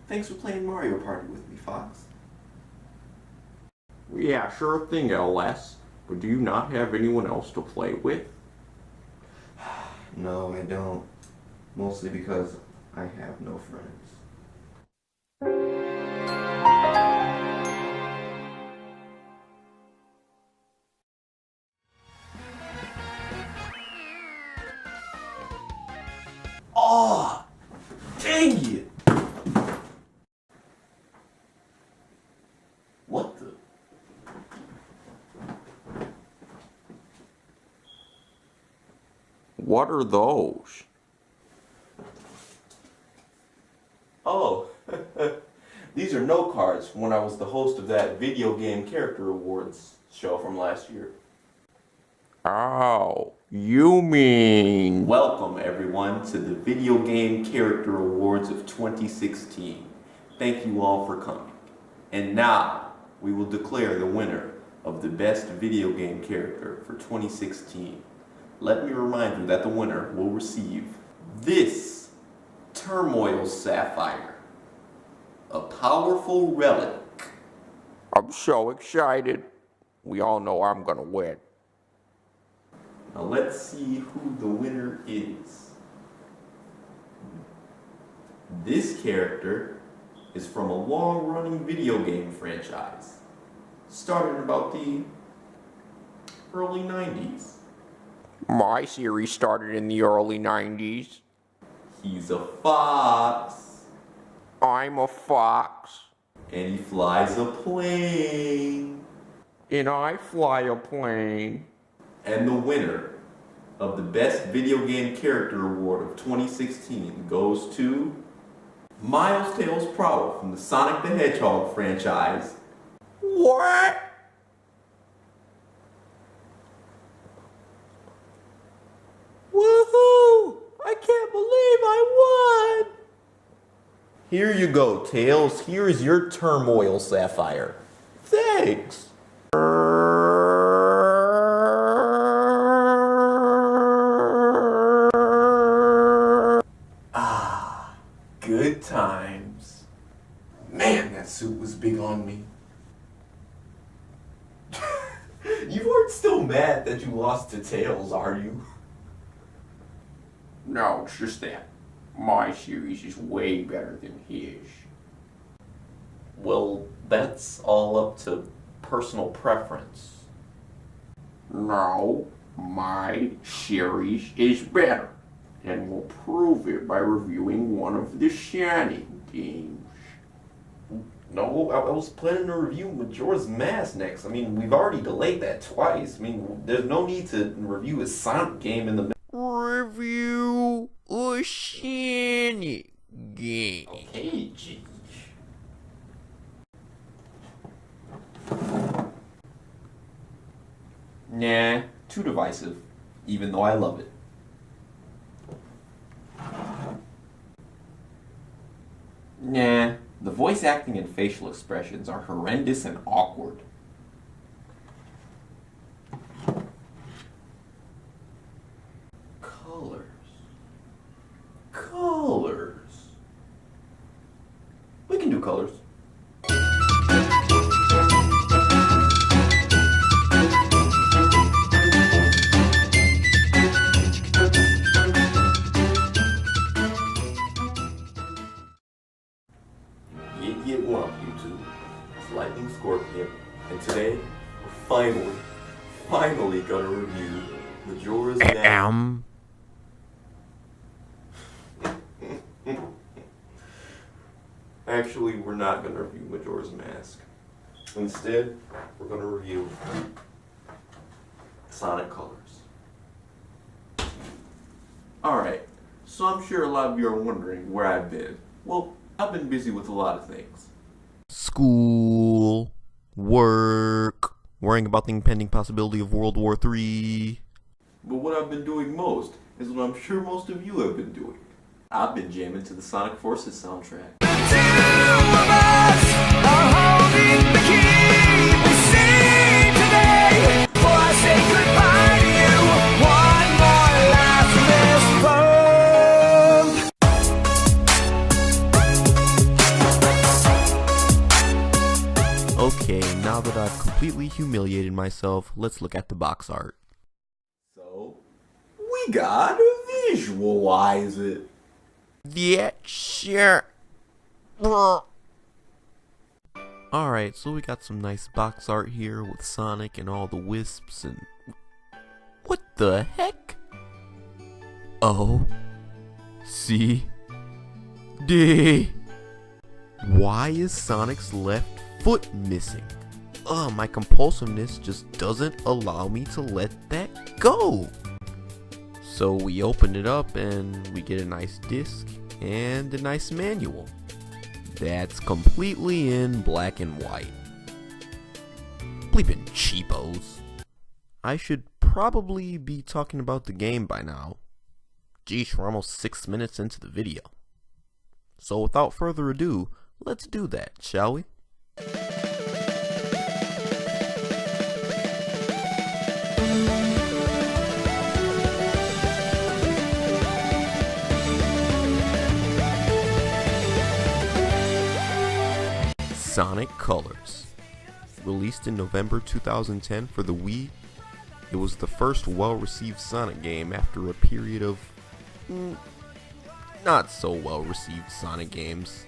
Thanks for playing Mario Party with me, Fox. Yeah, sure thing, LS. But do you not have anyone else to play with? No, I don't. Mostly because I have no friends. Oh, dang it! What the? What are those? Oh, these are note cards when I was the host of that Video Game Character Awards show from last year. Oh, you mean... Welcome, everyone, to the Video Game Character Awards of 2016. Thank you all for coming. And now, we will declare the winner of the Best Video Game Character for 2016. Let me remind you that the winner will receive this Turmoil Sapphire, a powerful relic. I'm so excited. We all know I'm gonna win. Now let's see who the winner is. This character is from a long-running video game franchise, started in about the early 90s. My series started in the early 90s. He's a fox, I'm a fox. and he flies a plane. And I fly a plane. And the winner of the Best Video Game Character Award of 2016 goes to Miles Tails Prowl from the Sonic the Hedgehog franchise. What? Woohoo! I can't believe I won! Here you go, Tails. Here is your Turmoil Sapphire. Thanks! Good times. Man, that suit was big on me. You aren't still mad that you lost to Tails, are you? No, it's just that my series is way better than his. Well, that's all up to personal preference. No, my series is better. And we'll prove it by reviewing one of the Shining games. No, I was planning to review Majora's Mask next. I mean, we've already delayed that twice. I mean, there's no need to review a Sonic game in the Review a Shining game. Okay, G. Nah, too divisive, even though I love it. Nah, the voice acting and facial expressions are horrendous and awkward. Colors. Colors. We can do colors. Get one, YouTube. It's Lightning Scorpion, and today we're finally gonna review Majora's Mask. Actually, we're not gonna review Majora's Mask. Instead, we're gonna review Sonic Colors. Alright, so I'm sure a lot of you are wondering where I've been. Well, I've been busy with a lot of things. School, work, worrying about the impending possibility of World War III. But what I've been doing most is what I'm sure most of you have been doing. I've been jamming to the Sonic Forces soundtrack. that I've completely humiliated myself, let's look at the box art. So, we gotta visualize it. Yeah, sure. Alright, so we got some nice box art here with Sonic and all the wisps and... What the heck? O C D. Why is Sonic's left foot missing? My compulsiveness just doesn't allow me to let that go. So we open it up and we get a nice disc and a nice manual. That's completely in black and white. Bleepin' cheapos. I should probably be talking about the game by now. Geesh, we're almost 6 minutes into the video. So without further ado, let's do that, shall we? Sonic Colors. Released in November 2010 for the Wii, it was the first well-received Sonic game after a period of not so well-received Sonic games.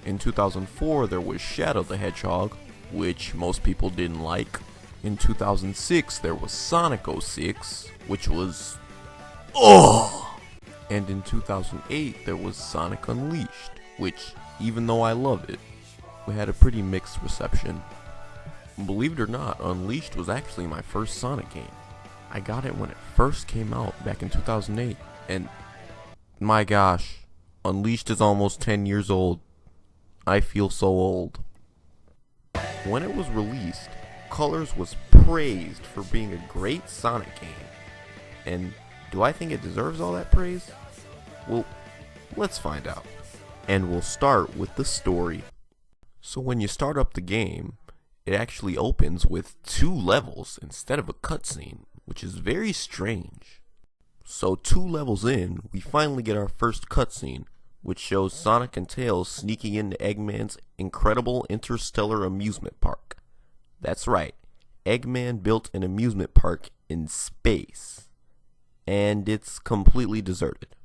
In 2004 there was Shadow the Hedgehog, which most people didn't like. In 2006 there was Sonic 06, which was and in 2008 there was Sonic Unleashed, which, even though I love it, we had a pretty mixed reception. Believe it or not, Unleashed was actually my first Sonic game. I got it when it first came out back in 2008, and my gosh, Unleashed is almost 10 years old. I feel so old. When it was released, Colors was praised for being a great Sonic game. And do I think it deserves all that praise? Well, let's find out. And we'll start with the story. So when you start up the game, it actually opens with 2 levels instead of a cutscene, which is very strange. So 2 levels in, we finally get our first cutscene, which shows Sonic and Tails sneaking into Eggman's incredible interstellar amusement park. That's right, Eggman built an amusement park in space. And it's completely deserted.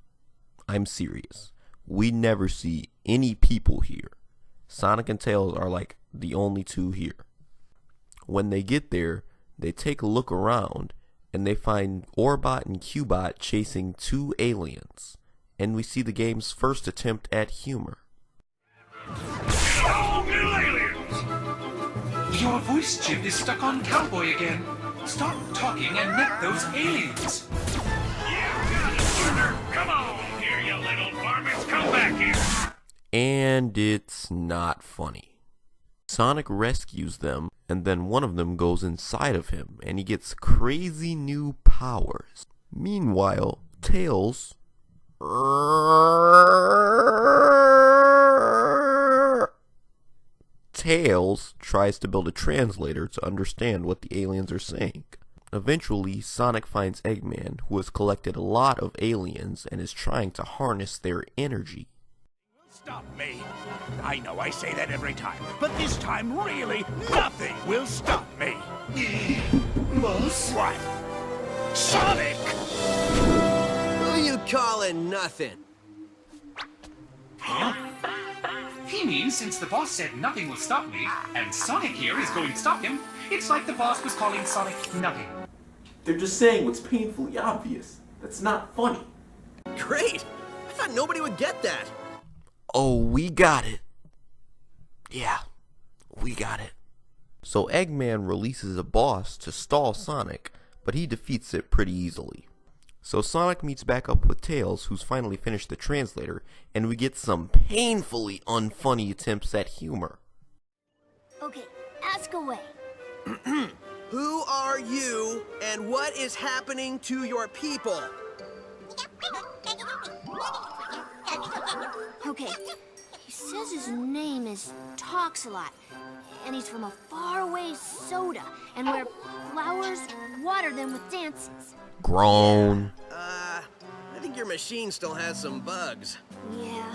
I'm serious. We never see any people here. Sonic and Tails are like the only 2 here. When they get there, they take a look around and they find Orbot and Cubot chasing 2 aliens. And we see the game's first attempt at humor. Oh, little aliens! Your voice chip is stuck on Cowboy again. Stop talking and net those aliens. Come on here, you little varmints. Come back here. And it's not funny. Sonic rescues them, and then one of them goes inside of him, and he gets crazy new powers. Meanwhile, Tails... Tails tries to build a translator to understand what the aliens are saying. Eventually, Sonic finds Eggman, who has collected a lot of aliens and is trying to harness their energy. Stop me. I know I say that every time, but this time really nothing will stop me. Boss? What? Sonic! Who you calling nothing? Huh? He means since the boss said nothing will stop me, and Sonic here is going to stop him, it's like the boss was calling Sonic nothing. They're just saying what's painfully obvious. That's not funny. Great! I thought nobody would get that. Oh, we got it. Yeah, we got it. So Eggman releases a boss to stall Sonic, but he defeats it pretty easily. So Sonic meets back up with Tails, who's finally finished the translator, and we get some painfully unfunny attempts at humor. Okay, ask away. Who are you, and what is happening to your people? Okay, he says his name is Talks-a-Lot, and he's from a faraway soda, and where flowers water them with dances. Groan. I think your machine still has some bugs. Yeah,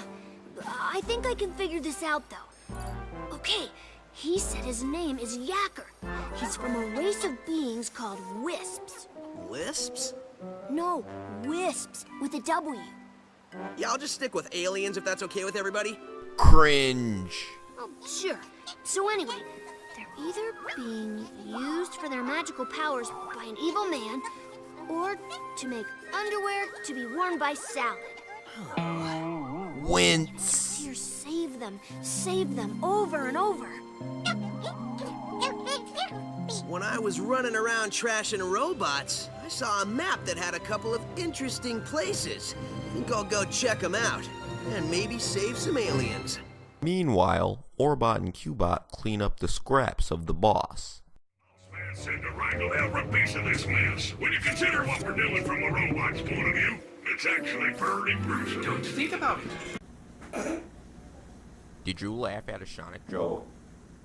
I think I can figure this out, though. Okay, He said his name is Yacker. He's from a race of beings called Wisps. Lisps? No, Wisps, with a W. Yeah, I'll just stick with aliens if that's okay with everybody. Cringe. Oh, sure. So anyway, they're either being used for their magical powers by an evil man, or to make underwear to be worn by Salad. Wince. Here, save them over and over. When I was running around trashing robots, I saw a map that had a couple of interesting places. I think I'll go check them out, and maybe save some aliens. Meanwhile, Orbot and Cubot clean up the scraps of the boss. Man said to wrangle every piece of this mess. When you consider what we're doing from a robot's point of view, it's actually pretty gruesome. Don't think about it. Did you laugh at a Sonic joke?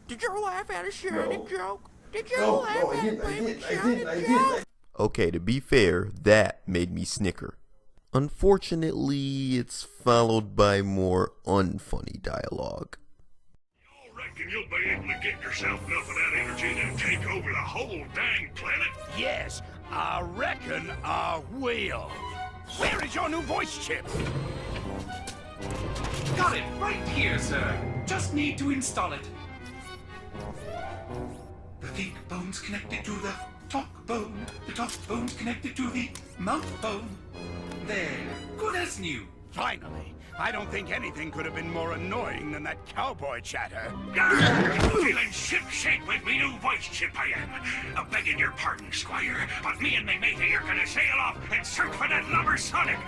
Did you laugh at a Sonic joke? Did you No, laugh no, I at didn't, a I didn't, I Sonic didn't, I joke? didn't. Okay, to be fair, that made me snicker. Unfortunately, it's followed by more unfunny dialogue. You reckon you'll be able to get yourself enough of that energy to take over the whole dang planet? Yes, I reckon I will. Where is your new voice chip? Got it right here, sir. Just need to install it. The think bone's connected to the talk bone. The talk bone's connected to the mouth bone. There. Good as new. Finally. I don't think anything could have been more annoying than that cowboy chatter. Feeling ship-shape with me new voice chip I am. I'm begging your pardon, Squire, but me and my matey are gonna sail off and search for that lubber Sonic.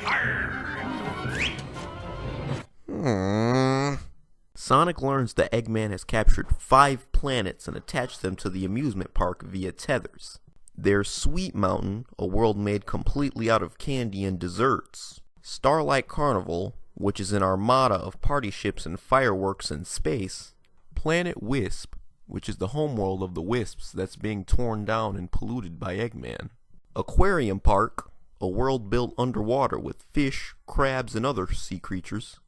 Sonic learns that Eggman has captured 5 planets and attached them to the amusement park via tethers. There's Sweet Mountain, a world made completely out of candy and desserts. Starlight Carnival, which is an armada of party ships and fireworks in space. Planet Wisp, which is the homeworld of the Wisps that's being torn down and polluted by Eggman. Aquarium Park, a world built underwater with fish, crabs, and other sea creatures.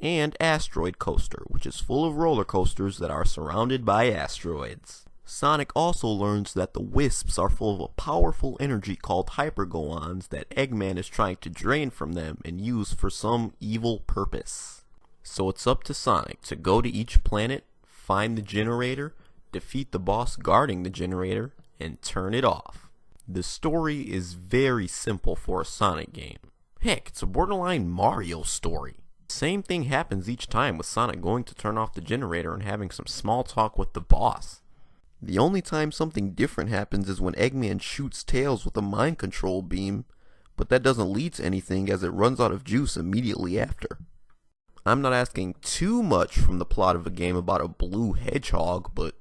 And Asteroid Coaster, which is full of roller coasters that are surrounded by asteroids. Sonic also learns that the Wisps are full of a powerful energy called Hypergoons that Eggman is trying to drain from them and use for some evil purpose. So it's up to Sonic to go to each planet, find the generator, defeat the boss guarding the generator, and turn it off. The story is very simple for a Sonic game. Heck, it's a borderline Mario story. Same thing happens each time with Sonic going to turn off the generator and having some small talk with the boss. The only time something different happens is when Eggman shoots Tails with a mind control beam, but that doesn't lead to anything as it runs out of juice immediately after. I'm not asking too much from the plot of a game about a blue hedgehog, but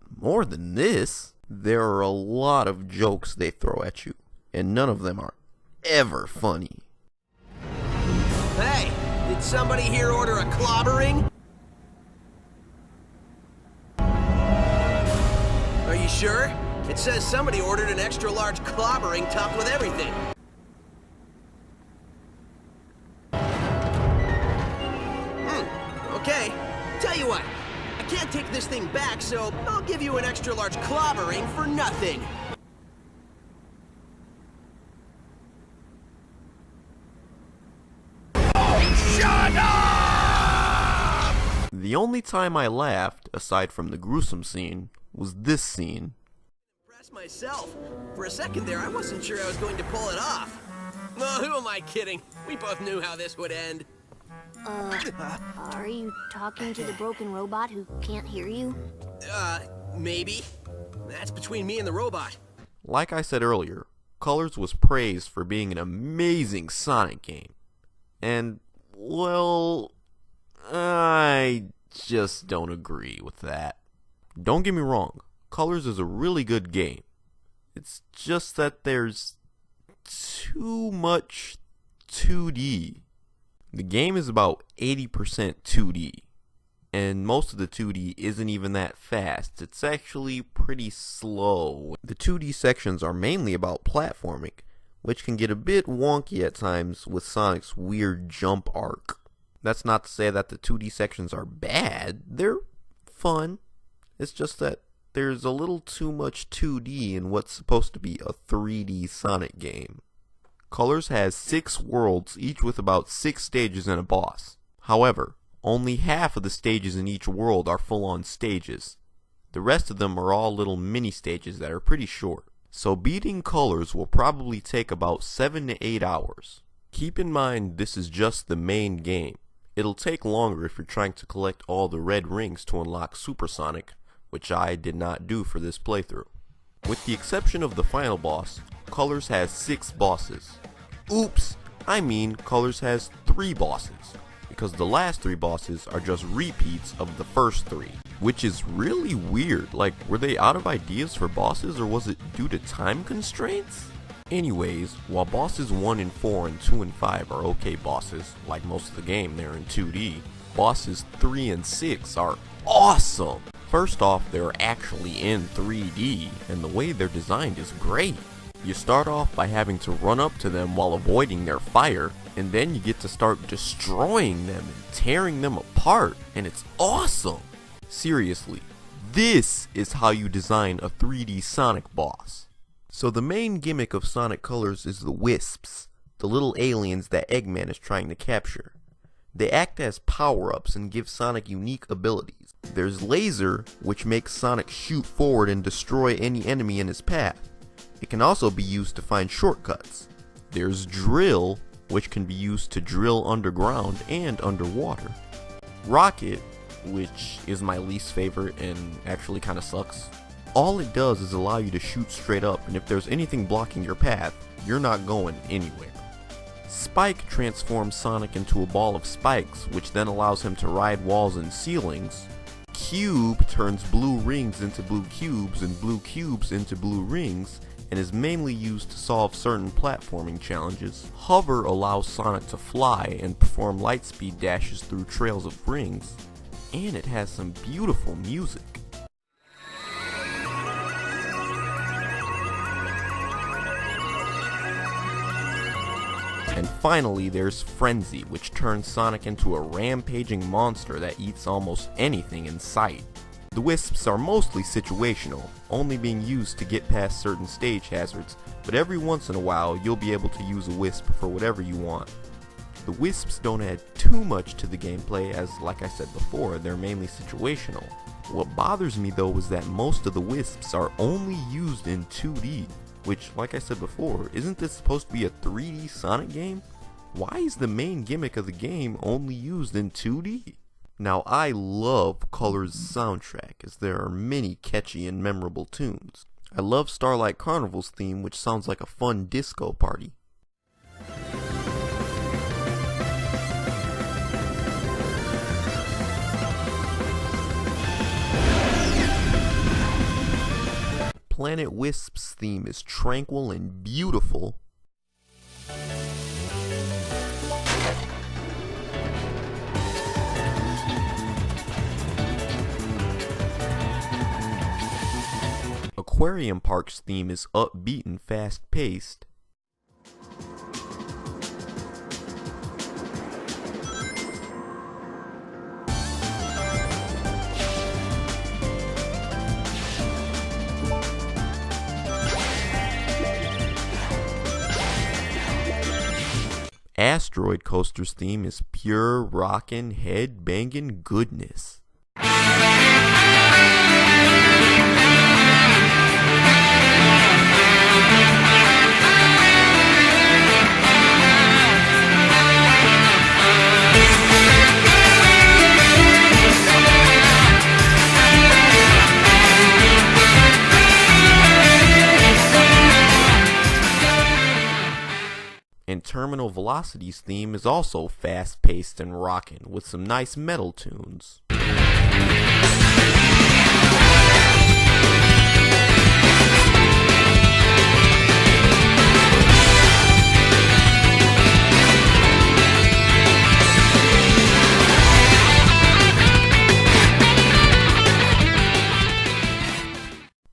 more than this, there are a lot of jokes they throw at you, and none of them are ever funny. Hey, did somebody here order a clobbering? Are you sure? It says somebody ordered an extra large clobbering topped with everything. Okay. Tell you what, I can't take this thing back, so I'll give you an extra large clobbering for nothing. Shut up! The only time I laughed, aside from the gruesome scene, was this scene. Impress myself. For a second there, I wasn't sure I was going to pull it off. Oh, who am I kidding? We both knew how this would end. Are you talking to the broken robot who can't hear you? Maybe. That's between me and the robot. Like I said earlier, Colors was praised for being an amazing Sonic game. And, well, I just don't agree with that. Don't get me wrong, Colors is a really good game. It's just that there's too much 2D. The game is about 80% 2D, and most of the 2D isn't even that fast. It's actually pretty slow. The 2D sections are mainly about platforming, which can get a bit wonky at times with Sonic's weird jump arc. That's not to say that the 2D sections are bad. They're fun, It's just that there's a little too much 2D in what's supposed to be a 3D Sonic game. Colors has 6 worlds, each with about 6 stages and a boss. However, only half of the stages in each world are full-on stages. The rest of them are all little mini-stages that are pretty short. So beating Colors will probably take about 7 to 8 hours. Keep in mind this is just the main game. It'll take longer if you're trying to collect all the red rings to unlock Supersonic, which I did not do for this playthrough. With the exception of the final boss, Colors has 6 bosses. Oops, I mean Colors has 3 bosses, because the last 3 bosses are just repeats of the first 3, which is really weird. Like, were they out of ideas for bosses, or was it due to time constraints? Anyways, while bosses 1 and 4 and 2 and 5 are okay bosses, like most of the game they're in 2D, bosses 3 and 6 are awesome! First off, they're actually in 3D, and the way they're designed is great. You start off by having to run up to them while avoiding their fire, and then you get to start destroying them and tearing them apart, and it's awesome! Seriously, this is how you design a 3D Sonic boss. So the main gimmick of Sonic Colors is the Wisps, the little aliens that Eggman is trying to capture. They act as power-ups and give Sonic unique abilities. There's Laser, which makes Sonic shoot forward and destroy any enemy in his path. It can also be used to find shortcuts. There's Drill, which can be used to drill underground and underwater. Rocket, which is my least favorite and actually kinda sucks. All it does is allow you to shoot straight up, and if there's anything blocking your path, you're not going anywhere. Spike transforms Sonic into a ball of spikes, which then allows him to ride walls and ceilings. Cube turns blue rings into blue cubes and blue cubes into blue rings, and is mainly used to solve certain platforming challenges. Hover allows Sonic to fly and perform lightspeed dashes through trails of rings, and it has some beautiful music. And finally, there's Frenzy, which turns Sonic into a rampaging monster that eats almost anything in sight. The Wisps are mostly situational, only being used to get past certain stage hazards, but every once in a while you'll be able to use a Wisp for whatever you want. The Wisps don't add too much to the gameplay as, like I said before, they're mainly situational. What bothers me though is that most of the Wisps are only used in 2D. Which, like I said before, isn't this supposed to be a 3D Sonic game? Why is the main gimmick of the game only used in 2D? Now, I love Colors' soundtrack, as there are many catchy and memorable tunes. I love Starlight Carnival's theme, which sounds like a fun disco party. Planet Wisp's theme is tranquil and beautiful. Aquarium Park's theme is upbeat and fast-paced. Asteroid Coaster's theme is pure rockin', head-bangin' goodness. And Terminal Velocity's theme is also fast-paced and rockin', with some nice metal tunes.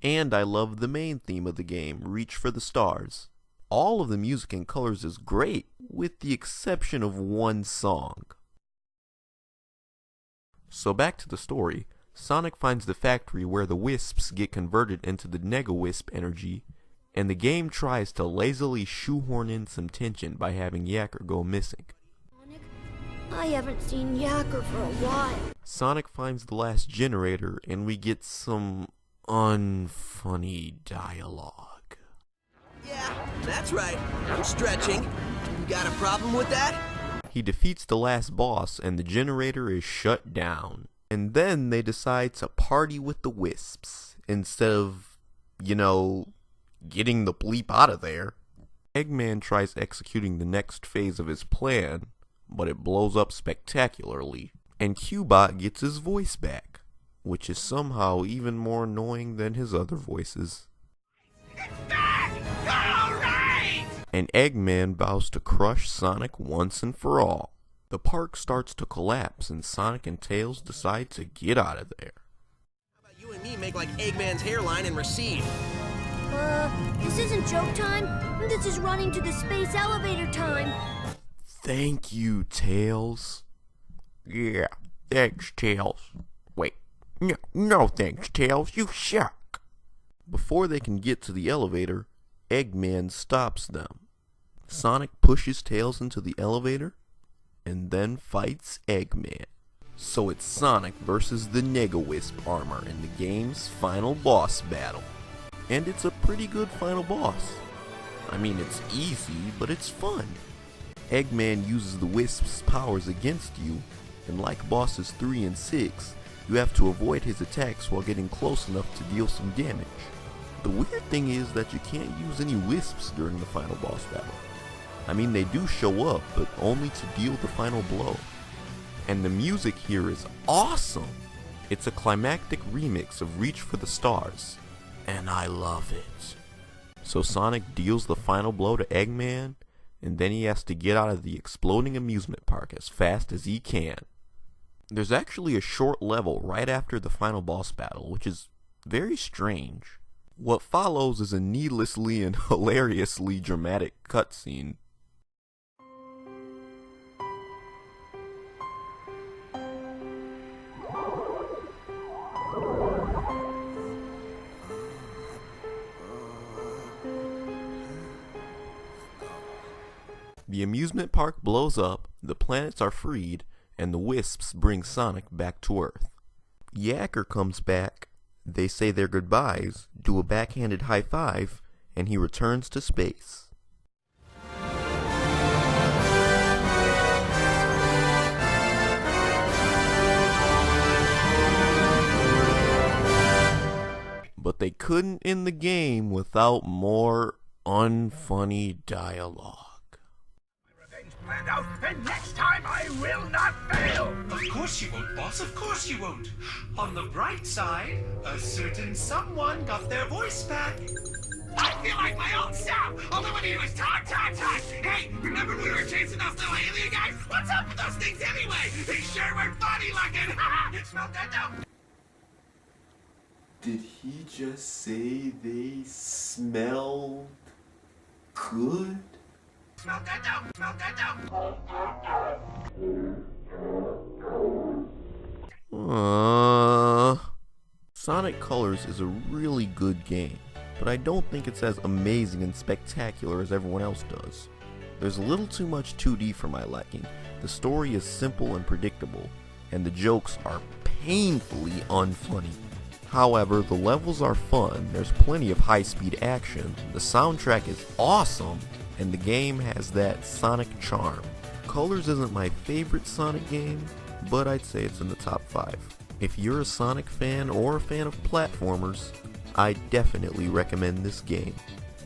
And I love the main theme of the game, Reach for the Stars. All of the music in Colors is great, with the exception of one song. So back to the story. Sonic finds the factory where the Wisps get converted into the Nega-Wisp energy, and the game tries to lazily shoehorn in some tension by having Yacker go missing. Sonic, I haven't seen Yacker for a while. Sonic finds the last generator, and we get some unfunny dialogue. Yeah, that's right. I'm stretching. You got a problem with that? He defeats the last boss, and the generator is shut down. And then they decide to party with the Wisps, instead of, getting the bleep out of there. Eggman tries executing the next phase of his plan, but it blows up spectacularly. And Cubot gets his voice back, which is somehow even more annoying than his other voices. And Eggman vows to crush Sonic once and for all. The park starts to collapse and Sonic and Tails decide to get out of there. How about you and me make like Eggman's hairline and recede? This isn't joke time. This is running to the space elevator time. Thank you, Tails. Yeah, thanks, Tails. Wait, no thanks, Tails, you suck. Before they can get to the elevator, Eggman stops them. Sonic pushes Tails into the elevator, and then fights Eggman. So it's Sonic versus the Nega-Wisp armor in the game's final boss battle. And it's a pretty good final boss. I mean, it's easy, but it's fun. Eggman uses the Wisp's powers against you, and like bosses 3 and 6, you have to avoid his attacks while getting close enough to deal some damage. The weird thing is that you can't use any Wisps during the final boss battle. I mean, they do show up, but only to deal the final blow. And the music here is awesome! It's a climactic remix of Reach for the Stars, and I love it. So Sonic deals the final blow to Eggman, and then he has to get out of the exploding amusement park as fast as he can. There's actually a short level right after the final boss battle, which is very strange. What follows is a needlessly and hilariously dramatic cutscene. The amusement park blows up, the planets are freed, and the Wisps bring Sonic back to Earth. Yacker comes back, they say their goodbyes, do a backhanded high five, and he returns to space. But they couldn't end the game without more unfunny dialogue. Planned out, and next time I will not fail! Of course you won't, boss. Of course you won't. On the bright side, a certain someone got their voice back. I feel like my old self! All I want to do is talk! Hey, remember when we were chasing those little alien guys? What's up with those things anyway? They sure were funny looking! Smell good though? Did he just say they smelled good? Smell good though! Smell good though! Sonic Colors is a really good game, but I don't think it's as amazing and spectacular as everyone else does. There's a little too much 2D for my liking, the story is simple and predictable, and the jokes are painfully unfunny. However, the levels are fun, there's plenty of high-speed action, the soundtrack is awesome, and the game has that Sonic charm. Colors isn't my favorite Sonic game, but I'd say it's in the top 5. If you're a Sonic fan or a fan of platformers, I definitely recommend this game.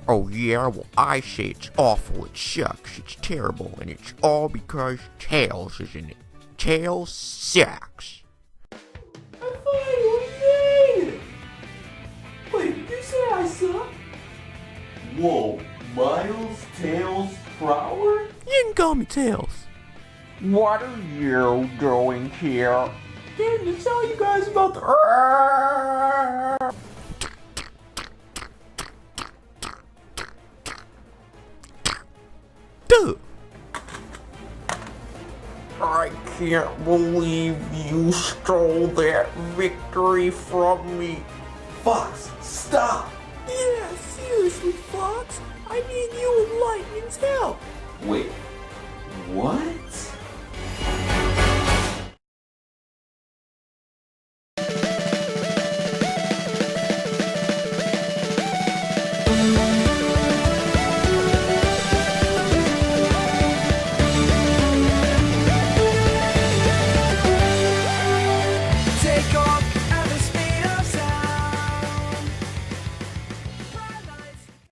Oh yeah, well I say it's awful, it sucks, it's terrible, and it's all because Tails is in it. Tails sucks. I finally made it! Wait, did you say I suck? Whoa, Miles, Tails, Prower? You can call me Tails. What are you doing here? Came to tell you guys about the... Duh! I can't believe you stole that victory from me. Fox, stop! Yeah, seriously, Fox. I need you and Lightning's help. Wait, what?